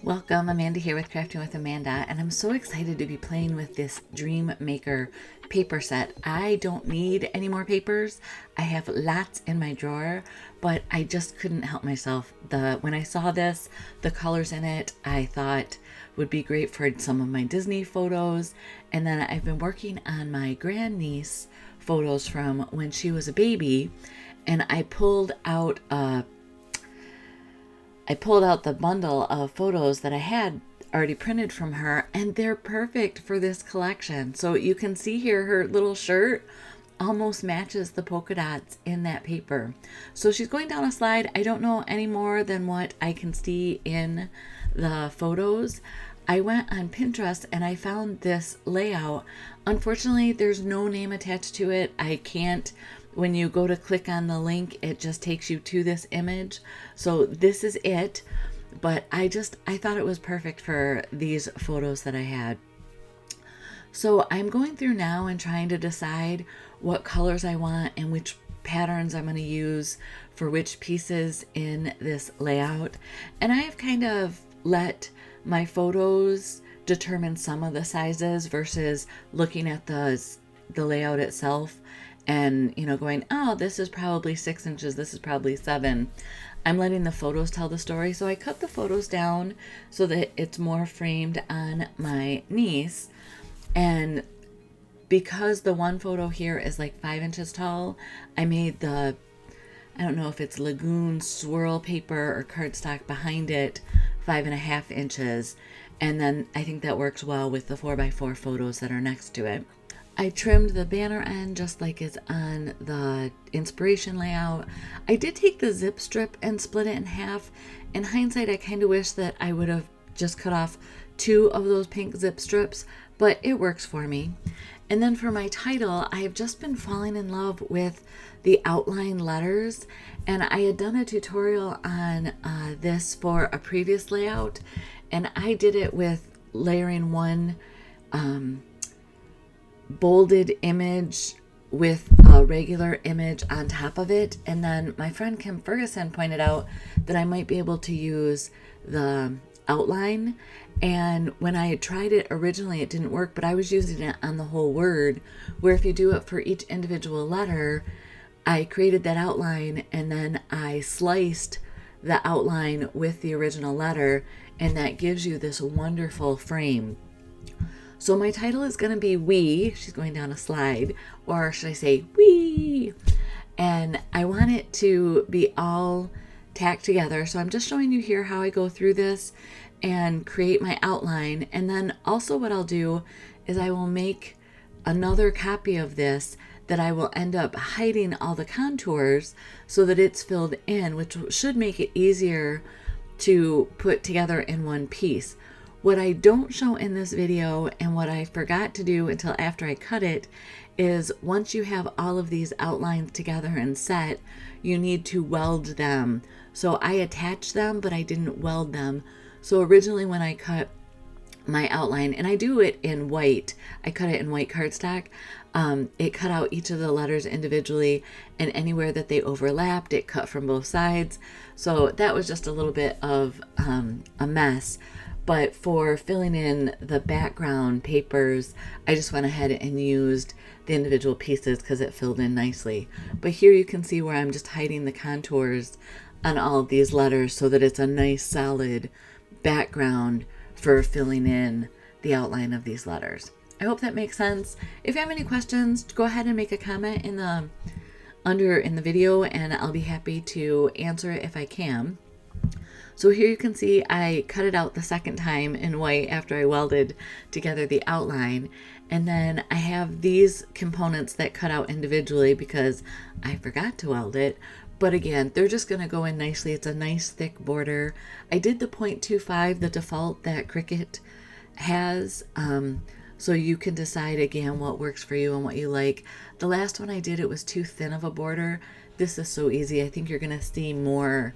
Welcome, Amanda here with Crafting with Amanda, and I'm so excited to be playing with this Dream Maker paper set. I don't need any more papers. I have lots in my drawer, but I just couldn't help myself. When I saw this, the colors in it, I thought would be great for some of my Disney photos. And then I've been working on my grandniece photos from when she was a baby, and I pulled out the bundle of photos that I had already printed from her, and they're perfect for this collection. So you can see here her little shirt almost matches the polka dots in that paper. So she's going down a slide. I don't know any more than what I can see in the photos. I went on Pinterest and I found this layout. Unfortunately, there's no name attached to it. I can't, when you go to click on the link, it just takes you to this image. So this is it, but I thought it was perfect for these photos that I had. So I'm going through now and trying to decide what colors I want and which patterns I'm going to use for which pieces in this layout. And I have kind of let my photos determine some of the sizes versus looking at the layout itself and going, oh, this is probably 6 inches, this is probably 7. I'm letting the photos tell the story. So I cut the photos down so that it's more framed on my niece. And because the one photo here is like 5 inches tall, I made I don't know if it's Lagoon swirl paper or cardstock behind it 5.5 inches. And then I think that works well with the 4x4 photos that are next to it. I trimmed the banner end just like it's on the inspiration layout. I did take the zip strip and split it in half. In hindsight, I kind of wish that I would have just cut off 2 of those pink zip strips, but it works for me. And then for my title, I have just been falling in love with the outline letters, and I had done a tutorial on this for a previous layout, and I did it with layering one bolded image with a regular image on top of it. And then my friend Kim Ferguson pointed out that I might be able to use the outline. And when I had tried it originally, it didn't work, but I was using it on the whole word, where if you do it for each individual letter, I created that outline and then I sliced the outline with the original letter, and that gives you this wonderful frame. So my title is going to be We. She's going down a slide, or should I say We? And I want it to be all tacked together. So I'm just showing you here how I go through this and create my outline. And then also what I'll do is I will make another copy of this that I will end up hiding all the contours so that it's filled in, which should make it easier to put together in one piece. What I don't show in this video, and what I forgot to do until after I cut it, is once you have all of these outlines together and set, you need to weld them. So I attached them, but I didn't weld them. So originally when I cut my outline, and I do it in white, I cut it in white cardstock, it cut out each of the letters individually, and anywhere that they overlapped, it cut from both sides. So that was just a little bit of a mess. But for filling in the background papers, I just went ahead and used the individual pieces because it filled in nicely. But here you can see where I'm just hiding the contours on all of these letters so that it's a nice solid background for filling in the outline of these letters. I hope that makes sense. If you have any questions, go ahead and make a comment in the video, and I'll be happy to answer it if I can. So here you can see I cut it out the second time in white after I welded together the outline. And then I have these components that cut out individually because I forgot to weld it. But again, they're just going to go in nicely. It's a nice thick border. I did the 0.25, the default that Cricut has. So you can decide again what works for you and what you like. The last one I did, it was too thin of a border. This is so easy. I think you're going to see more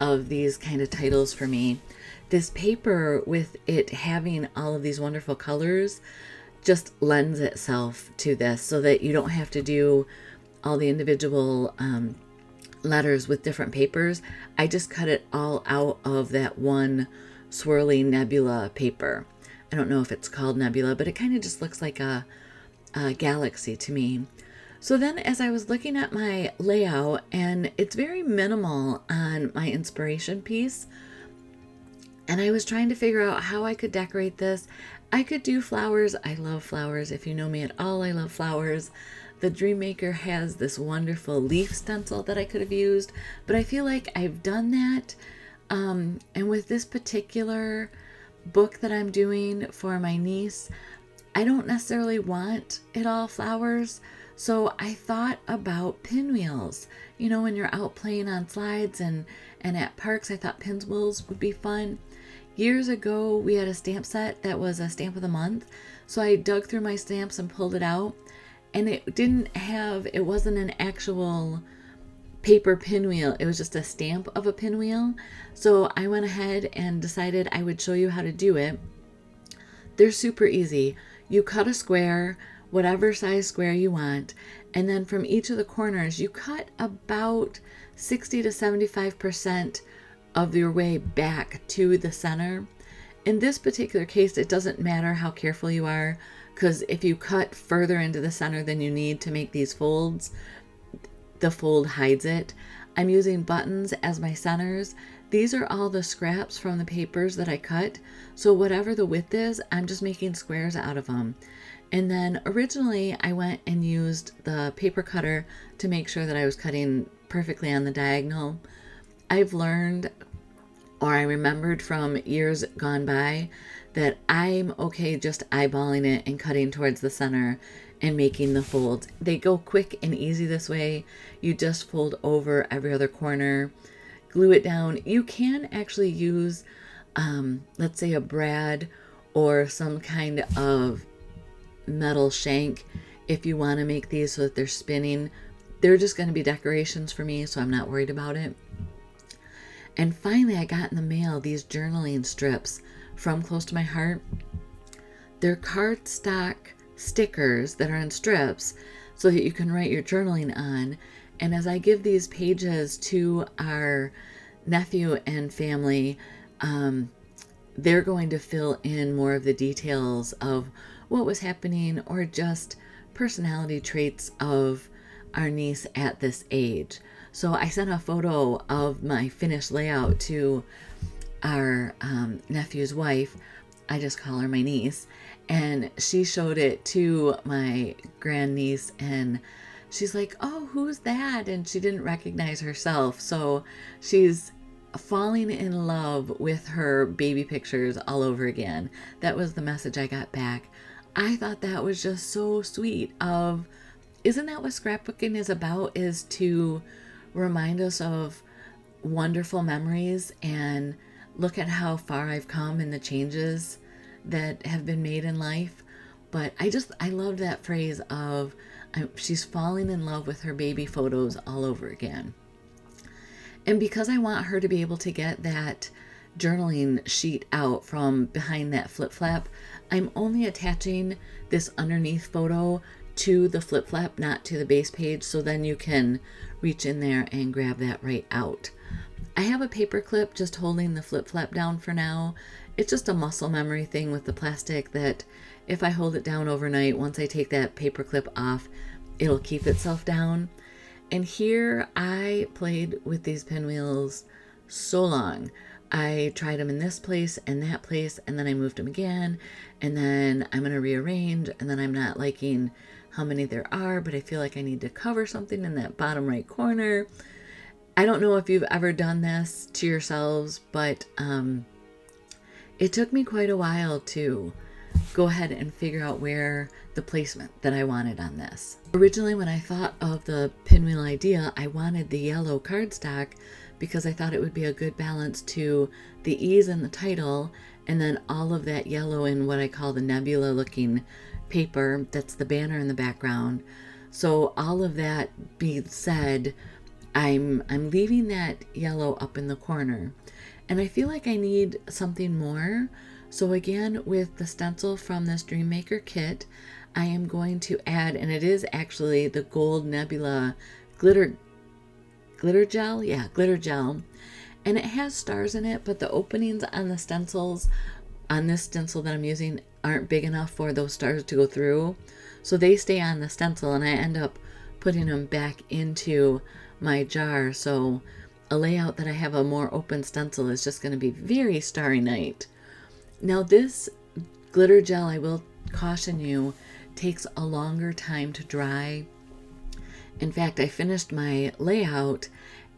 of these kind of titles for me. This paper, with it having all of these wonderful colors, just lends itself to this so that you don't have to do all the individual letters with different papers. I just cut it all out of that one swirly nebula paper. I don't know if it's called nebula, but it kind of just looks like a galaxy to me. So then as I was looking at my layout, and it's very minimal on my inspiration piece, and I was trying to figure out how I could decorate this. I could do flowers. I love flowers. If you know me at all, I love flowers. The Dream Maker has this wonderful leaf stencil that I could have used, but I feel like I've done that. And with this particular book that I'm doing for my niece, I don't necessarily want it all flowers. So I thought about pinwheels. You know, when you're out playing on slides and at parks, I thought pinwheels would be fun. Years ago, we had a stamp set that was a stamp of the month. So I dug through my stamps and pulled it out. And it wasn't an actual paper pinwheel. It was just a stamp of a pinwheel. So I went ahead and decided I would show you how to do it. They're super easy. You cut a square, whatever size square you want, and then from each of the corners, you cut about 60 to 75% of your way back to the center. In this particular case, it doesn't matter how careful you are, because if you cut further into the center than you need to make these folds, the fold hides it. I'm using buttons as my centers. These are all the scraps from the papers that I cut. So whatever the width is, I'm just making squares out of them. And then originally I went and used the paper cutter to make sure that I was cutting perfectly on the diagonal. I've learned, or I remembered from years gone by, that I'm okay just eyeballing it and cutting towards the center and making the folds. They go quick and easy this way. You just fold over every other corner, glue it down. You can actually use, let's say a brad or some kind of metal shank if you want to make these so that they're spinning. They're just going to be decorations for me, so I'm not worried about it. And finally, I got in the mail these journaling strips from Close to My Heart. They're cardstock stickers that are in strips so that you can write your journaling on. And as I give these pages to our nephew and family, they're going to fill in more of the details of what was happening or just personality traits of our niece at this age. So I sent a photo of my finished layout to our nephew's wife. I just call her my niece. And she showed it to my grandniece and she's like, "Oh, who's that?" And she didn't recognize herself. So she's falling in love with her baby pictures all over again. That was the message I got back. I thought that was just so sweet of, isn't that what scrapbooking is about, is to remind us of wonderful memories and look at how far I've come and the changes that have been made in life. But I love that phrase of she's falling in love with her baby photos all over again. And because I want her to be able to get that journaling sheet out from behind that flip flap, I'm only attaching this underneath photo to the flip flap, not to the base page, so then you can reach in there and grab that right out. I have a paper clip just holding the flip flap down for now. It's just a muscle memory thing with the plastic that if I hold it down overnight, once I take that paper clip off, it'll keep itself down. And here I played with these pinwheels so long. I tried them in this place and that place, and then I moved them again, and then I'm going to rearrange, and then I'm not liking how many there are, but I feel like I need to cover something in that bottom right corner. I don't know if you've ever done this to yourselves, but it took me quite a while to go ahead and figure out where the placement that I wanted on this. Originally, when I thought of the pinwheel idea, I wanted the yellow cardstock because I thought it would be a good balance to the E's in the title and then all of that yellow in what I call the nebula looking paper. That's the banner in the background. So all of that being said, I'm leaving that yellow up in the corner, and I feel like I need something more. So again, with the stencil from this Dream Maker kit, I am going to add, and it is actually the gold nebula glitter gel. Yeah, glitter gel. and it has stars in it, but the openings on the stencils, on this stencil that I'm using, aren't big enough for those stars to go through. So they stay on the stencil, and I end up putting them back into my jar. So a layout that I have a more open stencil is just going to be very Starry Night. Now this glitter gel, I will caution you, takes a longer time to dry. In fact, I finished my layout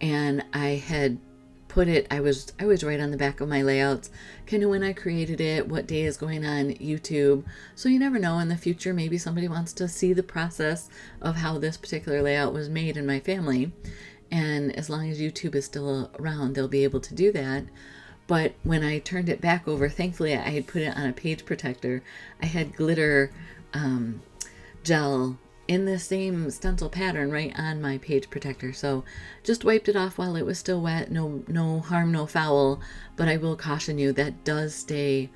and I had put it, I was right on the back of my layouts, kind of when I created it, what day is going on YouTube. So you never know, in the future, maybe somebody wants to see the process of how this particular layout was made in my family. And as long as YouTube is still around, they'll be able to do that. But when I turned it back over, thankfully I had put it on a page protector. I had glitter gel in the same stencil pattern right on my page protector. So just wiped it off while it was still wet. No harm, no foul. But I will caution you, that does stay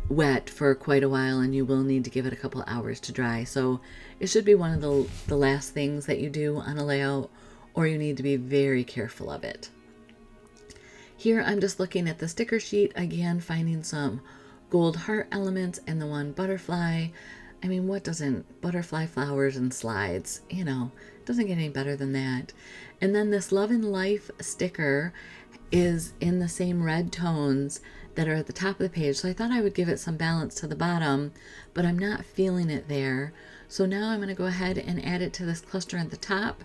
wet for quite a while, and you will need to give it a couple hours to dry. So it should be one of the last things that you do on a layout, or you need to be very careful of it. Here I'm just looking at the sticker sheet again, finding some gold heart elements and the one butterfly. I mean, what doesn't butterfly flowers and slides, you know, doesn't get any better than that. And then this Love and Life sticker is in the same red tones that are at the top of the page. So I thought I would give it some balance to the bottom, but I'm not feeling it there. So now I'm going to go ahead and add it to this cluster at the top.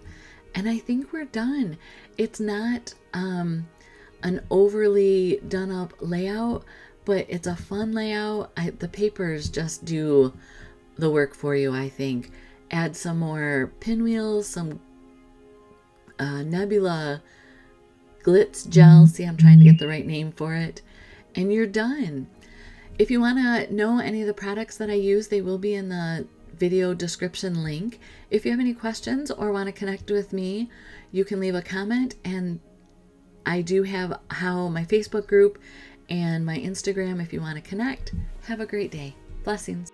And I think we're done. It's not an overly done up layout, but it's a fun layout. The papers just do the work for you, I think. Add some more pinwheels, some Nebula glitz gel. See, I'm trying to get the right name for it. And you're done. If you want to know any of the products that I use, they will be in the video description link. If you have any questions or want to connect with me, you can leave a comment, and I do have my Facebook group and my Instagram if you want to connect. Have a great day. Blessings.